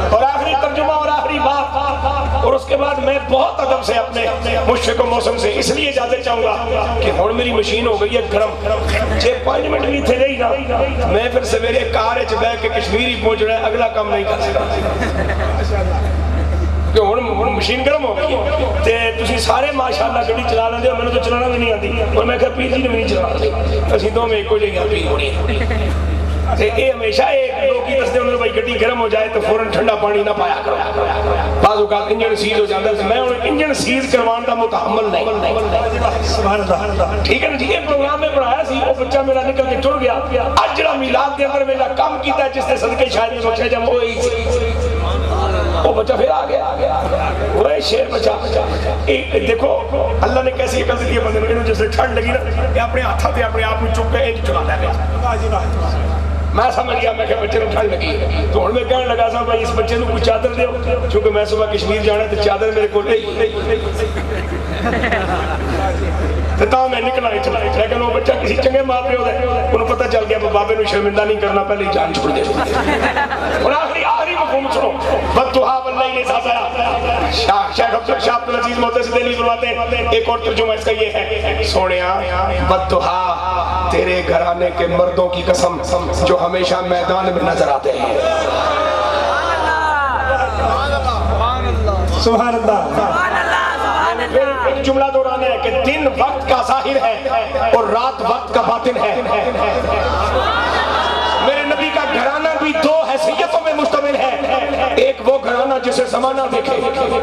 اور آخری ترجمہ اور آخری بات اور اس کے بعد میں بہت ادب سے اپنے مشفق و موسم سے اس لیے اجازت چاہوں گا کہ ہون میری مشین ہو گئی ہے گرم 5 منٹ بھی تھے نہیں نا میں پھر سویرے کار چ بیٹھ کے کشمیری پہنچ رہا ہے اگلا کام نہیں کر سکتا کہ ہون مشین گرم ہو گئی تے تسی سارے ماشاءاللہ گاڑی چلا لیندے ہو میں تو چلانا بھی نہیں آتی اور میں کہ پیر جی نے بھی نہیں چلانا اسی دو میں ایک ہو جائے گا یہ ہمیشہ ایک دو کی دستے انہوں نے بھائی گڈی گرم ہو جائے تو فوراں ٹھنڈا پانی نہ پایا کرو بعض اوقات انجن سیز ہو جاتا ہے میں انجن سیز کروان کا متحمل نہیں ٹھیک ہے نا جی یہ پروگرام میں پڑھایا سی وہ بچہ میرا نکل کے ٹر گیا اج جڑا میلاد دے اندر میرا کام کیتا ہے جس نے صدقے شاید میں بخشا جب وہ بچہ پھر آ گیا وہ شیر بچہ دیکھو اللہ نے کیسی عقل دی ہے بندے نے جس سے ٹھنڈ لگی نا یہ اپنے ہاتھوں تے اپنے آپ کو چک کے انج چلاتا ہے میں سمجھ گیا میں کہ بچے نے ٹھنڈ لگی تو ہن میں کہنے لگا سا بھائی اس بچے کو کوئی چادر دیو چونکہ میں صبح کشمیر جانا تو چادر میرے کو نہیں تو میں نکلا چلا لیکن وہ بچہ کسی چنگے ماں پیو ہے انہوں پتہ چل گیا بابے نو شرمندہ نہیں کرنا پہلے جان چھوڑ دے اور آخری مفہوم سنو بددعا واللہ نے ساتھ آیا شیخ عبدالعزیز محدث دہلوی فرماتے ہیں ایک اور ترجمہ اس کا یہ ہے سونیا بددعا تیرے گھرانے کے مردوں کی قسم جو ہمیشہ میدان میں نظر آتے ہیں سبحان اللہ ایک جملہ دہرانا ہے کہ دن وقت کا ظاہر ہے اور رات وقت کا باطن ہے میرے نبی کا گھرانہ بھی 2 حیثیتوں میں مشتمل ہے ایک وہ گھرانہ جسے زمانہ دیکھے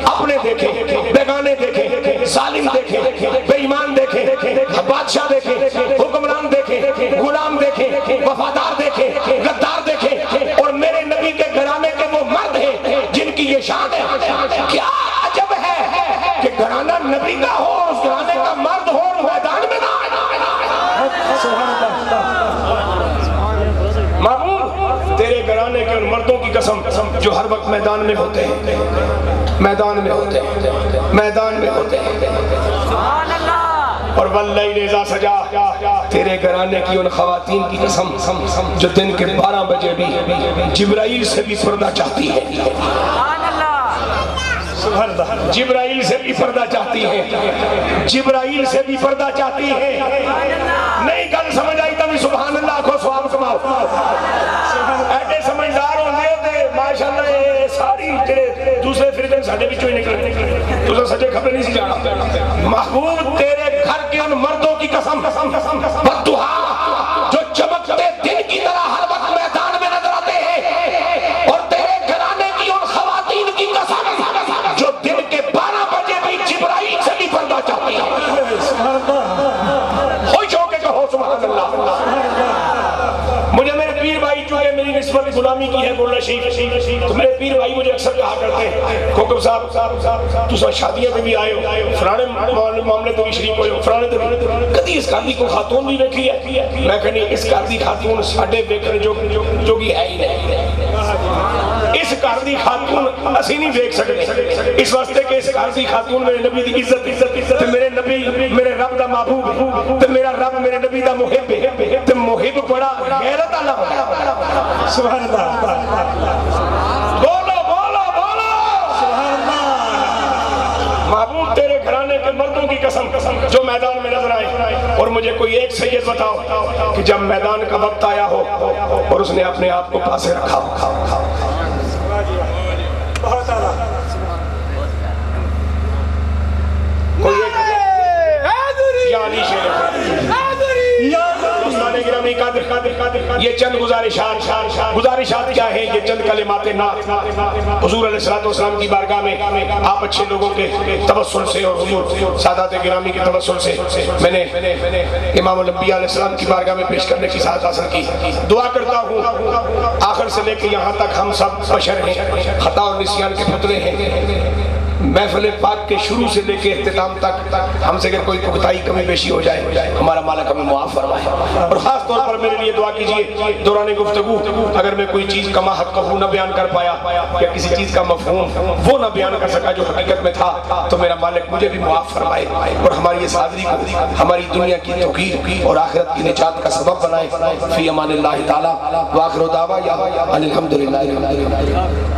اپنے دیکھے بیگانے دیکھے ظالم دیکھے بے ایمان دیکھے بادشاہ دیکھے حکمران دیکھے غلام دیکھے وفادار دیکھے غدار دیکھے اور میرے نبی کے گھرانے کے وہ مرد ہیں جن کی یہ شان ہے کیا عجب ہے کہ گھرانہ نبی کا ہو اس گھرانے کا مرد ہو میدان میں نہ محبوب تیرے گھرانے کے ان مردوں کی قسم جو ہر وقت میدان میں ہوتے ہیں میدان میں ہوتے ہیں میدان میں ہوتے ہیں اور واللیل اذا سجا تیرے گھرانے کی ان خواتین کی قسم جو دن کے 12 بجے بھی جبرائیل سے بھی پردہ چاہتی ہے جبرائیل سے بھی پردہ چاہتی ہے جبرائیل سے بھی پردہ چاہتی ہے نہیں گل سمجھ آئی تبھی سبحان اللہ کو سواب کماؤ ایڈے سمجھدار ہوندے ماشاءاللہ یہ ساری تیرے دوسرے فرقے ساڈے وچوں ہی نکلے تو سچے خبر نہیں سی جانا محبوب تیرے گھر کے ان مردوں کی قسم بددعا جو چمکتے دن کی طرح ہر وقت میدان میں نظر آتے ہیں اور تیرے گھرانے کی ان خواتین کی قسم جو دن کے 12 بجے بھی جبرائیل سے بھی پردہ چاہتی ہیں نسبت غلامی کی ہے گولڈا شریف. تو میرے پیر بھائی مجھے اکثر کہا کرتے ہیں کوکب صاحب تو شادیاں پہ بھی آئے ہو, فلانے معاملے تو بھی شریف ہوئے ہو, فلانے تو بھی کدی اس گھر دی کو خاتون بھی ویکھی ہے؟ میں کہنی اس گھر دی خاتون ساڈے ویکھن جو کہ ہے ہی نہیں. اس گھر دی خاتون اسی نہیں دیکھ سکتے اس واسطے کہ اس گھر دی خاتون میرے نبی دی عزت تے میرے نبی میرے رب دا محبوب تے میرا رب میرے نبی دا محب تے محب بڑا غیرت والا ہوتا. سبحان اللہ. بولو بولو بولو سبحان اللہ. محبوب تیرے گھرانے کے مردوں کی قسم جو میدان میں نظر آئے, اور مجھے کوئی ایک سید بتاؤ کہ جب میدان کا وقت آیا ہو اور اس نے اپنے آپ کو پاسے رکھا ہو. بہت اعلیٰ. کوئی ایک یا علی شیر دوستان گرامی قادر, یہ چند گزارشات کیا ہیں, یہ چند کلمات نعت حضور علیہ السلام کی بارگاہ میں آپ اچھے لوگوں کے توسل سے اور حضور سادات گرامی کے توسل سے میں نے امام الانبیاء علیہ السلام کی بارگاہ میں پیش کرنے کی سعادت حاصل کی. دعا کرتا ہوں آخر سے لے کے یہاں تک ہم سب بشر ہیں, خطا اور نسیان کے پتلے ہیں. محفل پاک کے شروع سے لے کے اختتام تک ہم سے اگر کوئی کوتاہی کمی بیشی ہو جائے ہمارا مالک ہمیں معاف فرمائے. اور خاص طور پر میرے لیے دعا کیجئے دوران گفتگو اگر میں کوئی چیز کما حق کہوں نہ بیان کر پایا یا کسی چیز کا مفہوم وہ نہ بیان کر سکا جو حقیقت میں تھا تو میرا مالک مجھے بھی معاف فرمائے اور ہماری اس حاضری کو ہماری دنیا کی توقیر اور آخرت کی نجات کا سبب بنائے. فی امان اللہ تعالی وآخر دعوانا ان الحمدللہ.